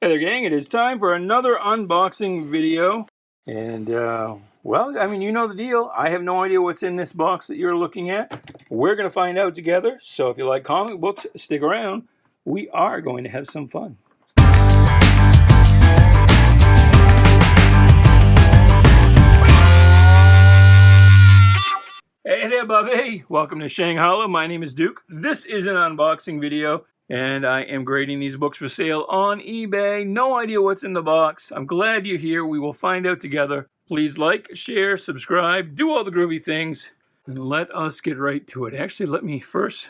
Hey there, gang. It is time for another unboxing video. And, well, I mean, you know the deal. I have no idea what's in this box that you're looking at. We're going to find out together. So if you like comic books, stick around. We are going to have some fun. Hey there, Bobby. Welcome to Shanghai. My name is Duke. This is an unboxing video. And I am grading these books for sale on eBay. No idea what's in the box. I'm glad you're here. We will find out together. Please like, share, subscribe, do all the groovy things, and let us get right to it. Actually, let me first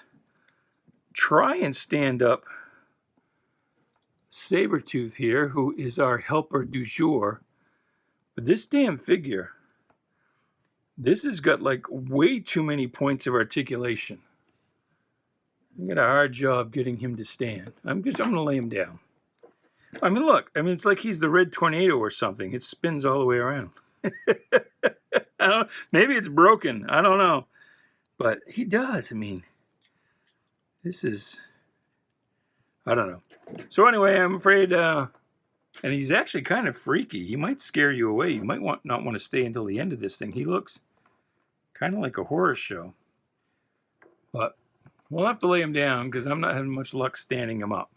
try and stand up Sabretooth here, who is our helper du jour. But this damn figure, this has got like way too many points of articulation. I got a hard job getting him to stand. I'm going to lay him down. I mean, look. I mean, it's like he's the red tornado or something. It spins all the way around. Maybe it's broken. I don't know. But he does. I mean, this is... I don't know. So anyway, I'm afraid... and he's actually kind of freaky. He might scare you away. You might not want to stay until the end of this thing. He looks kind of like a horror show. But... we'll have to lay him down because I'm not having much luck standing him up.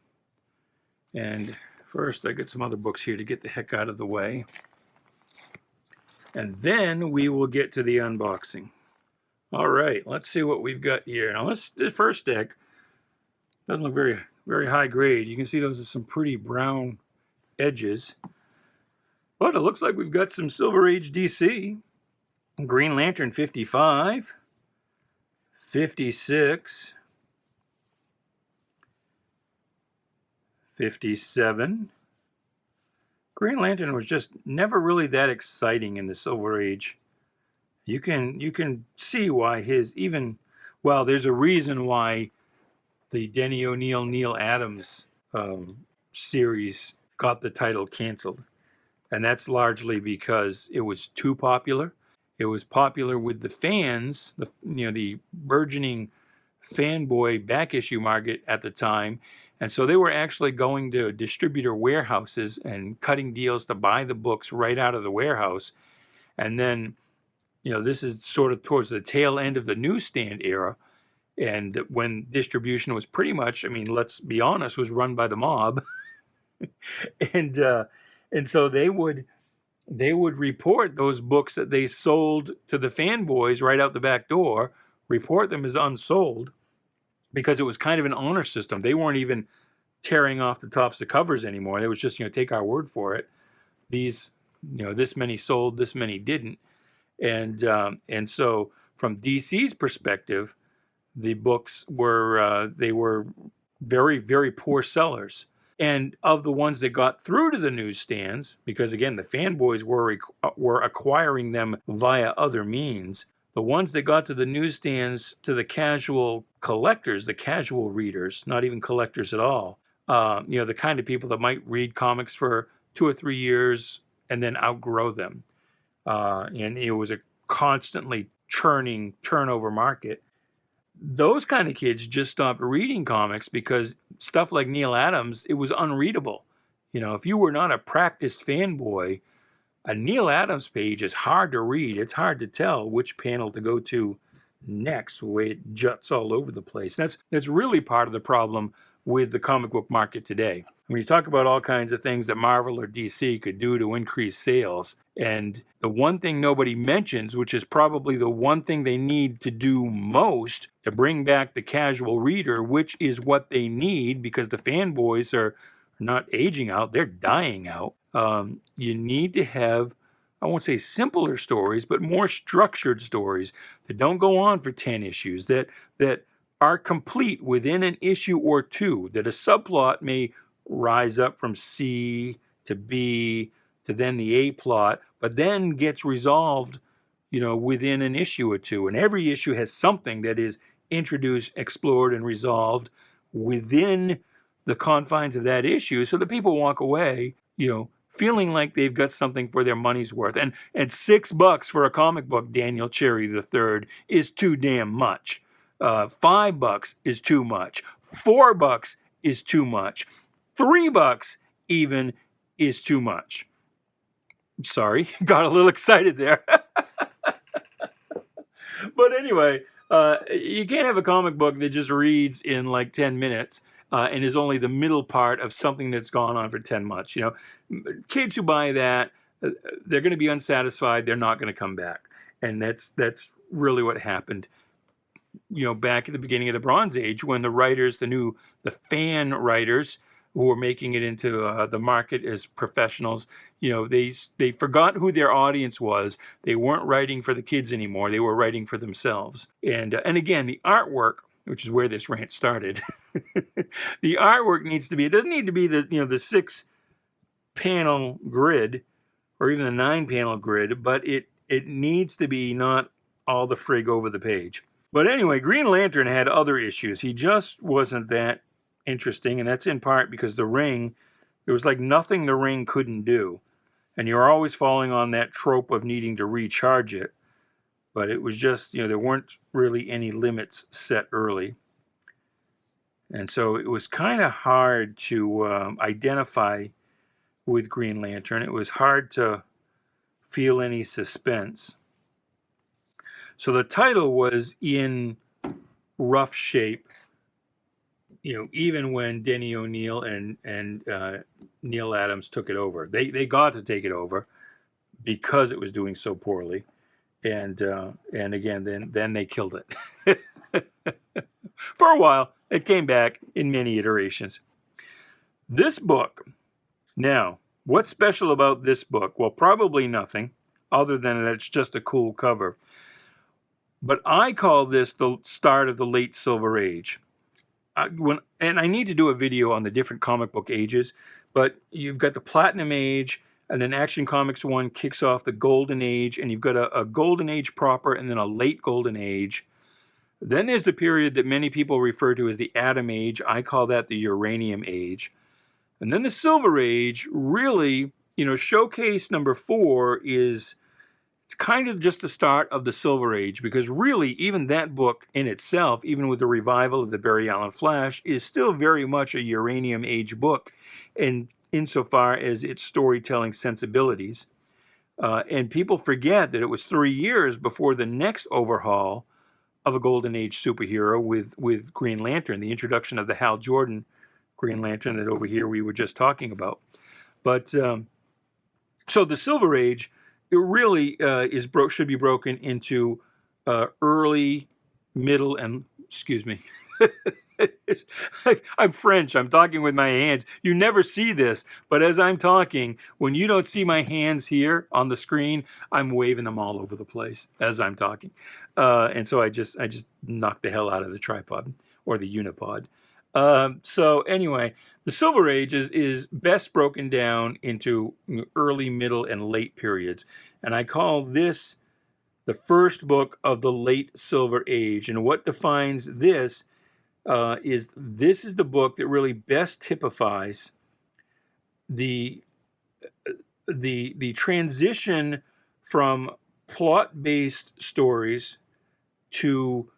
And first, I get some other books here to get the heck out of the way. And then we will get to the unboxing. All right, let's see what we've got here. Now, the first deck doesn't look very, very high grade. You can see those are some pretty brown edges. But it looks like we've got some Silver Age DC. Green Lantern 55. 56. 57. Green Lantern was just never really that exciting in the Silver Age. You can see why well, there's a reason why the Denny O'Neil, Neil Adams series got the title canceled. And that's largely because it was too popular. It was popular with the fans, the burgeoning fanboy back issue market at the time. And so they were actually going to distributor warehouses and cutting deals to buy the books right out of the warehouse. And then, this is sort of towards the tail end of the newsstand era. And when distribution was pretty much, I mean, let's be honest, was run by the mob. and so they would report those books that they sold to the fanboys right out the back door, report them as unsold, because it was kind of an honor system. They weren't even tearing off the tops of covers anymore. It was just, take our word for it. These, this many sold, this many didn't. And so from DC's perspective, the books were, they were very, very poor sellers. And of the ones that got through to the newsstands, because again, the fanboys were acquiring them via other means, the ones that got to the newsstands, to the casual collectors, the casual readers, not even collectors at all, the kind of people that might read comics for 2 or 3 years and then outgrow them. And it was a constantly churning turnover market. Those kind of kids just stopped reading comics because stuff like Neil Adams, it was unreadable. If you were not a practiced fanboy, a Neil Adams page is hard to read. It's hard to tell which panel to go to next, the way it juts all over the place. That's really part of the problem with the comic book market today. When you talk about all kinds of things that Marvel or DC could do to increase sales, and the one thing nobody mentions, which is probably the one thing they need to do most to bring back the casual reader, which is what they need because the fanboys are not aging out, they're dying out. You need to have, I won't say simpler stories, but more structured stories that don't go on for 10 issues, that are complete within an issue or two, that a subplot may rise up from C to B to then the A plot, but then gets resolved, within an issue or two. And every issue has something that is introduced, explored, and resolved within the confines of that issue, so that people walk away, feeling like they've got something for their money's worth. And $6 for a comic book, Daniel Cherry III, is too damn much. $5 is too much. $4 is too much. $3 even is too much. Sorry, got a little excited there. But anyway, you can't have a comic book that just reads in like 10 minutes and is only the middle part of something that's gone on for 10 months. You know, kids who buy that, they're going to be unsatisfied. They're not going to come back. And that's really what happened, you know, back at the beginning of the Bronze Age, when the writers, the fan writers who were making it into the market as professionals, you know, they forgot who their audience was. They weren't writing for the kids anymore. They were writing for themselves. And again, the artwork, which is where this rant started, the artwork needs to be, it doesn't need to be the, you know, the 6-panel grid or even the 9-panel grid, but it needs to be not all the frig over the page. But anyway, Green Lantern had other issues. He just wasn't that interesting, and that's in part because the ring, there was like nothing the ring couldn't do. And you're always falling on that trope of needing to recharge it. But it was just, you know, there weren't really any limits set early. And so it was kind of hard to identify with Green Lantern. It was hard to feel any suspense. So the title was in rough shape, you know, even when Denny O'Neil and Neil Adams took it over. They got to take it over because it was doing so poorly, and again, then they killed it. For a while, it came back in many iterations. This book, now, what's special about this book? Well, probably nothing, other than that it's just a cool cover. But I call this the start of the late Silver Age. And I need to do a video on the different comic book ages, but you've got the Platinum Age, and then Action Comics 1 kicks off the Golden Age, and you've got a Golden Age proper, and then a late Golden Age. Then there's the period that many people refer to as the Atom Age. I call that the Uranium Age. And then the Silver Age, really, you know, showcase number 4 is, it's kind of just the start of the Silver Age, because really, even that book in itself, even with the revival of the Barry Allen Flash, is still very much a Uranium Age book, and insofar as its storytelling sensibilities. And people forget that it was 3 years before the next overhaul of a Golden Age superhero with Green Lantern, the introduction of the Hal Jordan Green Lantern that over here we were just talking about. But so the Silver Age, it really should be broken into early, middle, and, excuse me, I'm French, I'm talking with my hands. You never see this, but as I'm talking, when you don't see my hands here on the screen, I'm waving them all over the place as I'm talking. And so I just knocked the hell out of the tripod, or the unipod. So anyway, the Silver Age is best broken down into early, middle, and late periods. And I call this the first book of the late Silver Age. And what defines this is the book that really best typifies the transition from plot-based stories to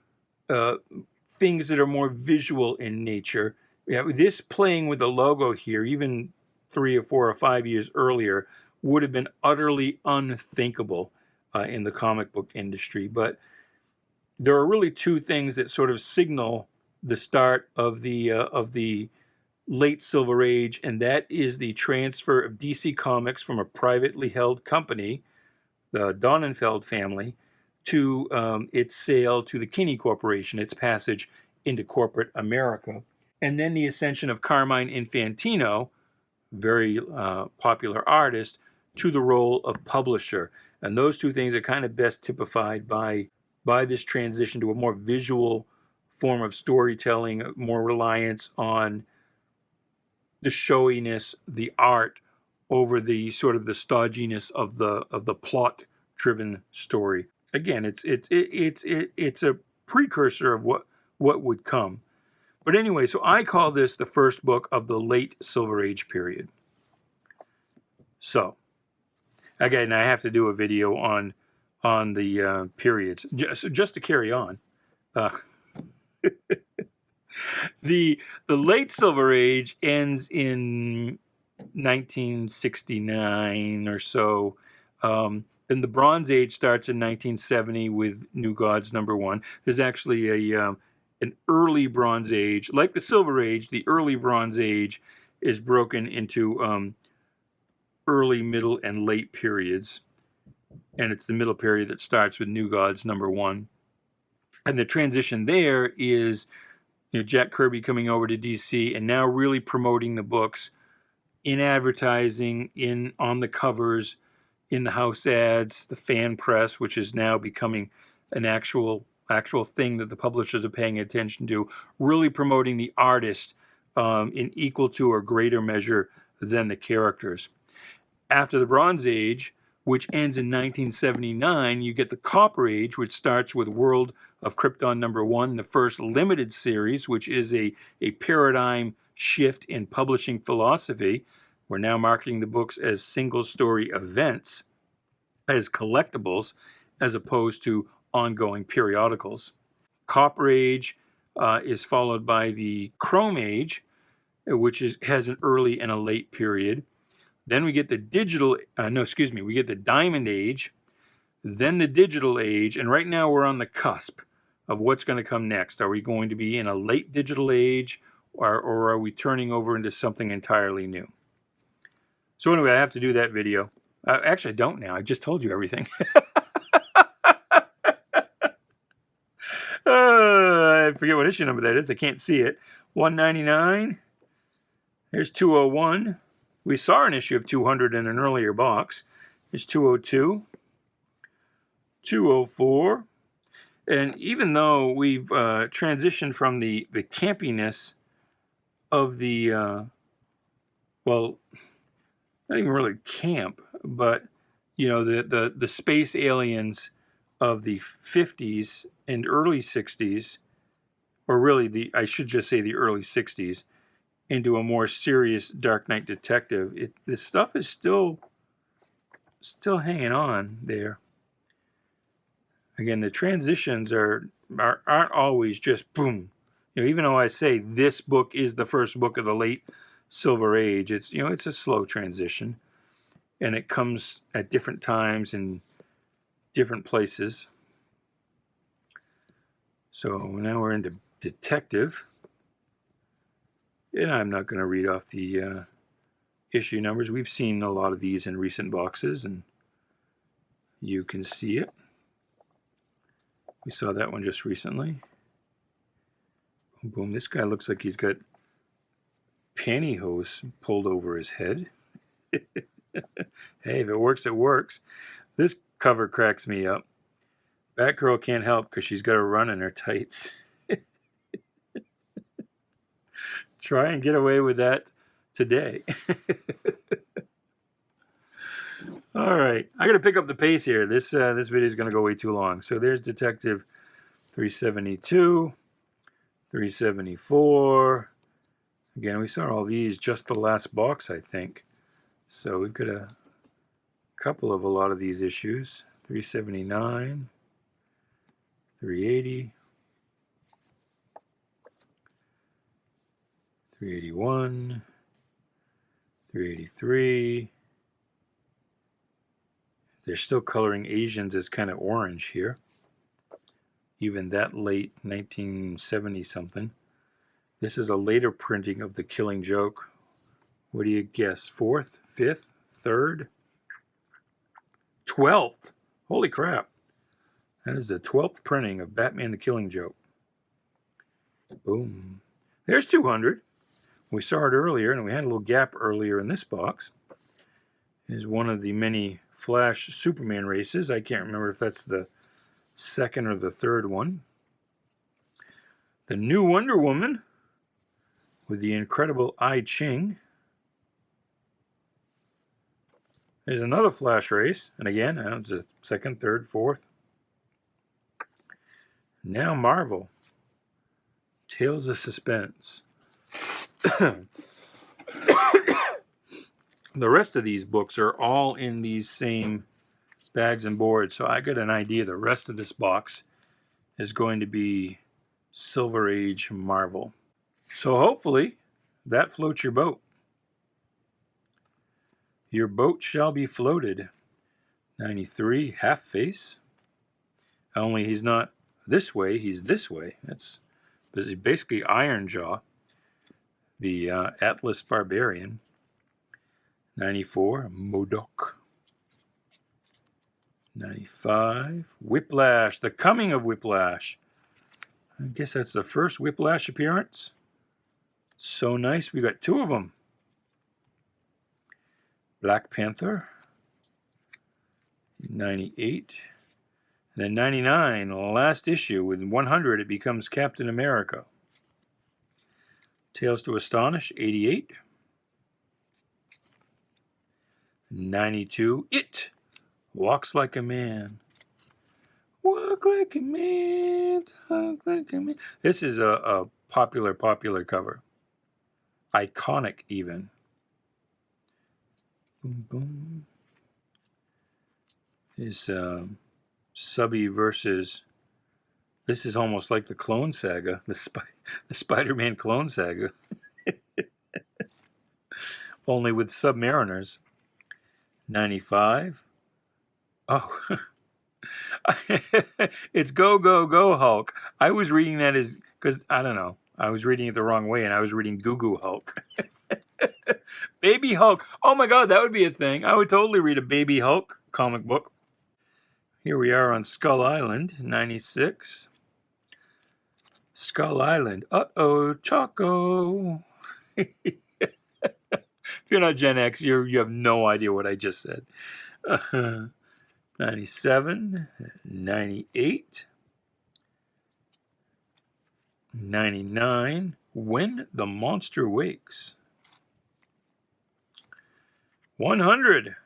things that are more visual in nature. Yeah, this playing with the logo here, even 3 or 4 or 5 years earlier, would have been utterly unthinkable in the comic book industry. But there are really 2 things that sort of signal the start of the late Silver Age, and that is the transfer of DC Comics from a privately held company, the Donenfeld family, to its sale to the Kinney Corporation, its passage into corporate America. And then the ascension of Carmine Infantino, very popular artist, to the role of publisher. And those 2 things are kind of best typified by this transition to a more visual form of storytelling, more reliance on the showiness, the art, over the sort of the stodginess of the plot-driven story. Again, it's a precursor of what would come. But anyway, so I call this the first book of the late Silver Age period. So, again, I have to do a video on the periods, just to carry on. The late Silver Age ends in 1969 or so. Then the Bronze Age starts in 1970 with New Gods #1. There's actually an early Bronze Age, like the Silver Age. The early Bronze Age is broken into early, middle, and late periods, and it's the middle period that starts with New Gods #1. And the transition there is, Jack Kirby coming over to DC and now really promoting the books in advertising, on the covers, in the house ads, the fan press, which is now becoming an actual thing that the publishers are paying attention to, really promoting the artist in equal to or greater measure than the characters. After the Bronze Age, which ends in 1979, you get the Copper Age, which starts with World of Krypton #1, the first limited series, which is a paradigm shift in publishing philosophy. We're now marketing the books as single-story events, as collectibles, as opposed to ongoing periodicals. Copper Age is followed by the Chrome Age, which has an early and a late period. Then we get the we get the Diamond Age, then the Digital Age, and right now we're on the cusp of what's going to come next. Are we going to be in a late Digital Age, or are we turning over into something entirely new? So anyway, I have to do that video. Actually, I don't now. I just told you everything. I forget what issue number that is. I can't see it. 199. There's 201. We saw an issue of 200 in an earlier box. There's 202, 204. And even though we've transitioned from the campiness of the, well, not even really camp, but, the space aliens of the 50s and early 60s, or really I should just say the early 60s, into a more serious Dark Knight detective, this stuff is still hanging on there. Again, the transitions aren't always just boom. Even though I say this book is the first book of the late Silver Age, it's a slow transition, and it comes at different times in different places. So now we're into detective. And I'm not going to read off the issue numbers. We've seen a lot of these in recent boxes, and you can see it. We saw that one just recently. Boom, boom. This guy looks like he's got pantyhose pulled over his head. Hey, if it works, it works. This cover cracks me up. Batgirl can't help because she's got a run in her tights. Try and get away with that today. All right, I got to pick up the pace here. This video is going to go way too long. So there's Detective 372, 374. Again, we saw all these just the last box, I think. So we've got a couple of a lot of these issues. 379, 380. 381, 383. They're still coloring Asians as kind of orange here. Even that late, 1970 something. This is a later printing of The Killing Joke. What do you guess? 4th, 5th, 3rd, 12th? Holy crap. That is the 12th printing of Batman The Killing Joke. Boom. There's 200. We saw it earlier, and we had a little gap earlier in this box. Is one of the many Flash Superman races. I can't remember if that's the second or the third one. The new Wonder Woman with the incredible I Ching. There's another Flash race, and again, it's the second, third, fourth. Now Marvel. Tales of Suspense. The rest of these books are all in these same bags and boards, so I got an idea the rest of this box is going to be Silver Age Marvel. So hopefully that floats your boat. Your boat shall be floated. 93, half face. Only he's not this way, he's this way. That's basically Iron Jaw, the Atlas Barbarian. 94, Modoc. 95, Whiplash, the coming of Whiplash. I guess that's the first Whiplash appearance. So nice, we got 2 of them. Black Panther. 98. And then 99, last issue. With 100, it becomes Captain America. Tales to Astonish, 88. 92, It Walks Like a Man. Walk like a man, talk like a man. This is a popular cover. Iconic, even. Boom, boom. Is Subby versus... This is almost like the Clone Saga, the Spider-Man Clone Saga. Only with Submariners. 95. Oh, it's Go, Go, Go Hulk. I was reading that as, because, I don't know, I was reading it the wrong way, and I was reading Goo Goo Hulk. Baby Hulk. Oh my God, that would be a thing. I would totally read a Baby Hulk comic book. Here we are on Skull Island, 96. Skull Island. Uh-oh, Choco. If you're not Gen X, you have no idea what I just said. 97, 98, 99, When the Monster Wakes. 100,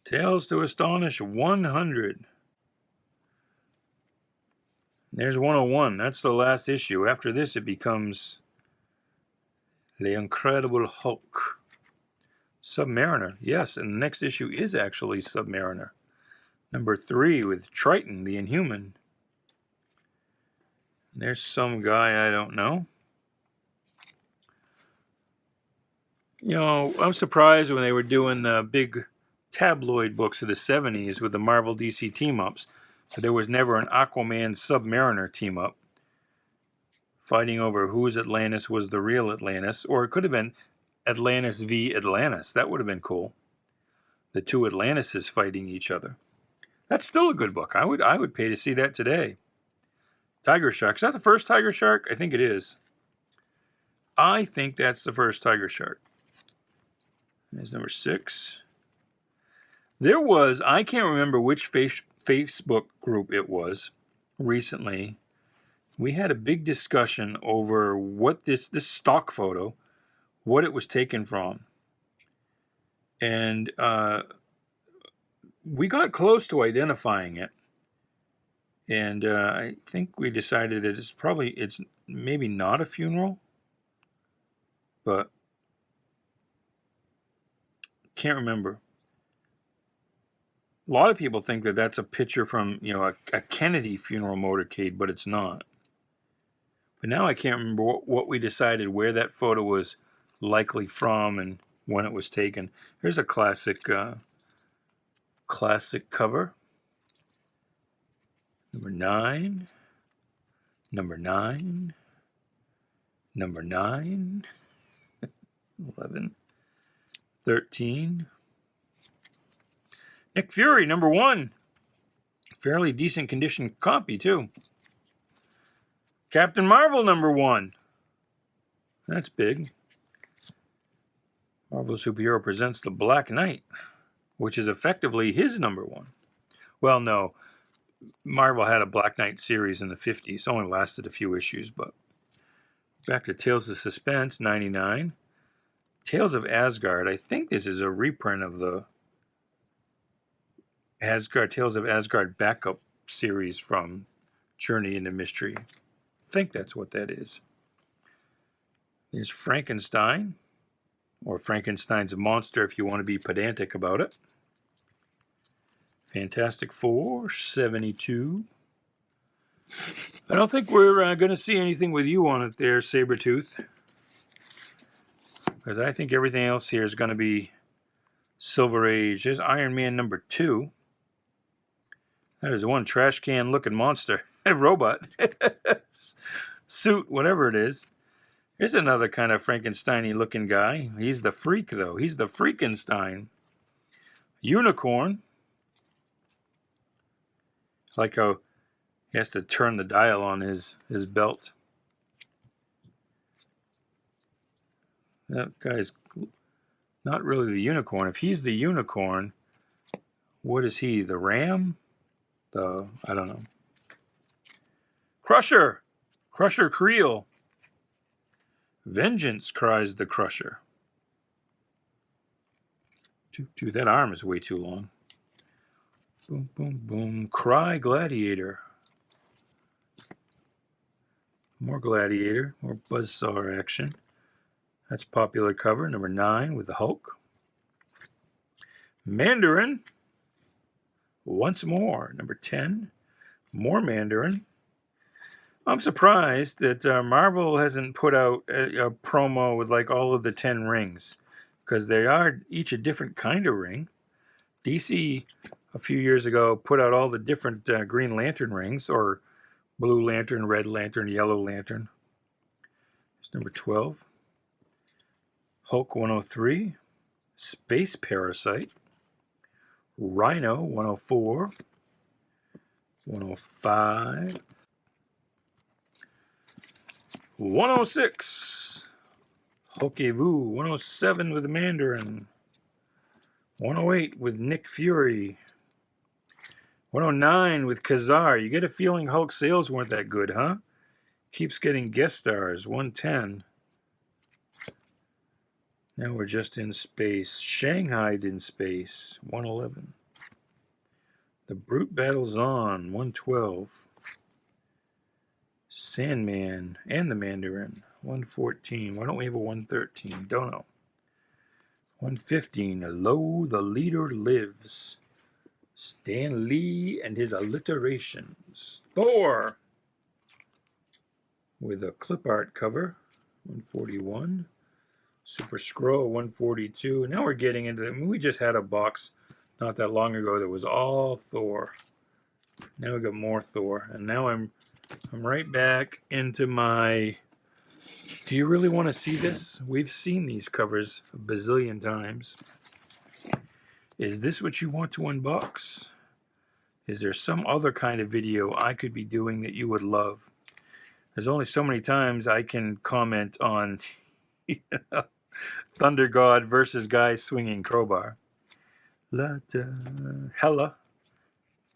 Tales to Astonish 100. There's 101, that's the last issue. After this, it becomes The Incredible Hulk. Submariner, yes, and the next issue is actually Submariner. Number 3 with Triton, the Inhuman. There's some guy I don't know. You know, I'm surprised when they were doing the big tabloid books of the 70s with the Marvel DC team-ups, but there was never an Aquaman Submariner team-up fighting over whose Atlantis was the real Atlantis, or it could have been Atlantis v. Atlantis. That would have been cool. The 2 Atlantises fighting each other. That's still a good book. I would pay to see that today. Tiger Shark. Is that the first Tiger Shark? I think it is. I think that's the first Tiger Shark. There's number 6. There was, I can't remember which Facebook group it was recently. We had a big discussion over what this stock photo, what it was taken from. And we got close to identifying it. And I think we decided that it's maybe not a funeral, but can't remember. A lot of people think that that's a picture from, you know, a Kennedy funeral motorcade, but it's not. But now I can't remember what we decided, where that photo was likely from and when it was taken. Here's a classic cover. Number 9. Number 9. Number 9. 11. 13. Nick Fury, number 1. Fairly decent condition copy, too. Captain Marvel, number 1. That's big. Marvel Superhero presents the Black Knight, which is effectively his number 1. Well, no. Marvel had a Black Knight series in the 50s. Only lasted a few issues, but back to Tales of Suspense, 99. Tales of Asgard. I think this is a reprint of the Tales of Asgard backup series from Journey into Mystery. I think that's what that is. There's Frankenstein, or Frankenstein's monster if you want to be pedantic about it. Fantastic Four, 72. I don't think we're going to see anything with you on it there, Sabretooth. Because I think everything else here is going to be Silver Age. There's Iron Man number 2. That is one trash can looking monster. A robot. Suit, whatever it is. Here's another kind of Frankenstein-y looking guy. He's the freak, though. He's the Freakenstein. Unicorn. It's like how he has to turn the dial on his belt. That guy's not really the unicorn. If he's the unicorn, what is he? The ram? I don't know. Crusher! Crusher Creel. Vengeance, cries the Crusher. Dude, that arm is way too long. Boom, boom, boom. Cry Gladiator. More Gladiator. More Buzzsaw action. That's popular cover, number 9, with the Hulk. Mandarin. Once more, number 10. More Mandarin. I'm surprised that Marvel hasn't put out a promo with like all of the 10 rings, because they are each a different kind of ring. DC a few years ago put out all the different Green Lantern rings, or Blue Lantern, Red Lantern, Yellow Lantern. It's number 12. Hulk 103. Space Parasite. Rhino 104. 105. 106. Hulk-Vu. 107 with the Mandarin. 108 with Nick Fury. 109 with Kazar. You get a feeling Hulk sales weren't that good, huh? Keeps getting guest stars. 110. Now we're just in space. Shanghaied in space. 111. The Brute Battles On. 112. Sandman and the Mandarin. 114. Why don't we have a 113? Don't know. 115. Lo, the Leader Lives. Stan Lee and his alliterations. Thor! With a clip art cover. 141. Super Skrull 142. Now we're getting into it. We just had a box not that long ago that was all Thor. Now we got more Thor. And now I'm right back into my... Do you really want to see this? We've seen these covers a bazillion times. Is this what you want to unbox? Is there some other kind of video I could be doing that you would love? There's only so many times I can comment on Thunder God versus guy swinging crowbar. Hela,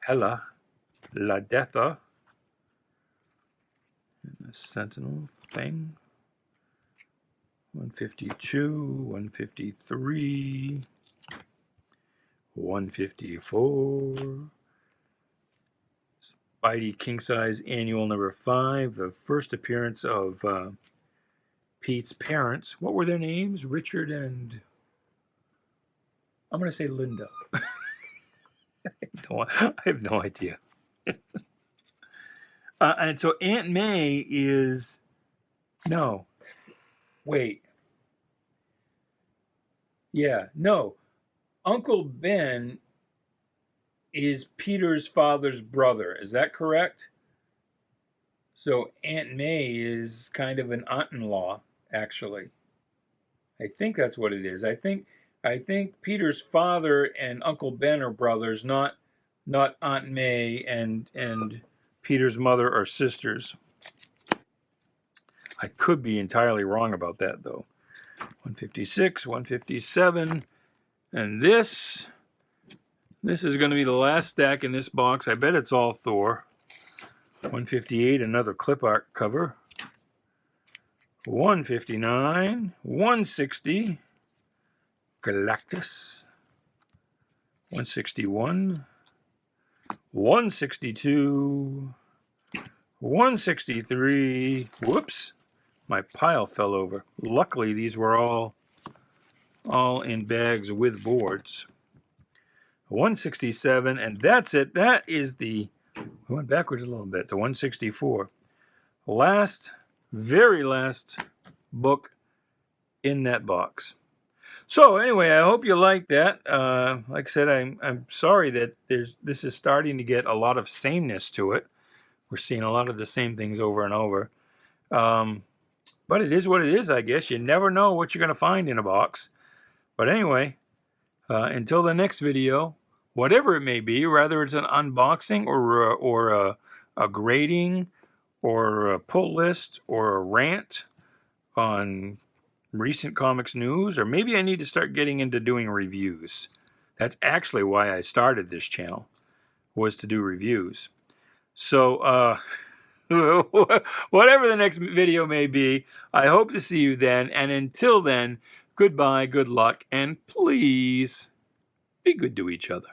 La Deatha, and the Sentinel thing. 152, 153, 154. Spidey King Size Annual number 5. The first appearance of Pete's parents. What were their names? Richard and... I'm going to say Linda. I have no idea. And so Aunt May is... No. Wait. Yeah, no. Uncle Ben is Peter's father's brother. Is that correct? So Aunt May is kind of an aunt-in-law, actually. I think that's what it is. I think Peter's father and Uncle Ben are brothers, not Aunt May and Peter's mother are sisters. I could be entirely wrong about that, though. 156, 157, and this is going to be the last stack in this box. I bet it's all Thor. 158, another clip art cover. 159, 160, Galactus. 161, 162, 163. Whoops. My pile fell over. Luckily, these were all in bags with boards. 167, and that's it. That is the... We went backwards a little bit to 164. Very last book in that box. So anyway, I hope you like that. Like I said, I'm sorry that this is starting to get a lot of sameness to it. We're seeing a lot of the same things over and over. But it is what it is, I guess. You never know what you're going to find in a box. But anyway, until the next video, whatever it may be, whether it's an unboxing or a grading or a pull list or a rant on recent comics news, or maybe I need to start getting into doing reviews. That's actually why I started this channel, was to do reviews. So, whatever the next video may be, I hope to see you then. And until then, goodbye, good luck, and please be good to each other.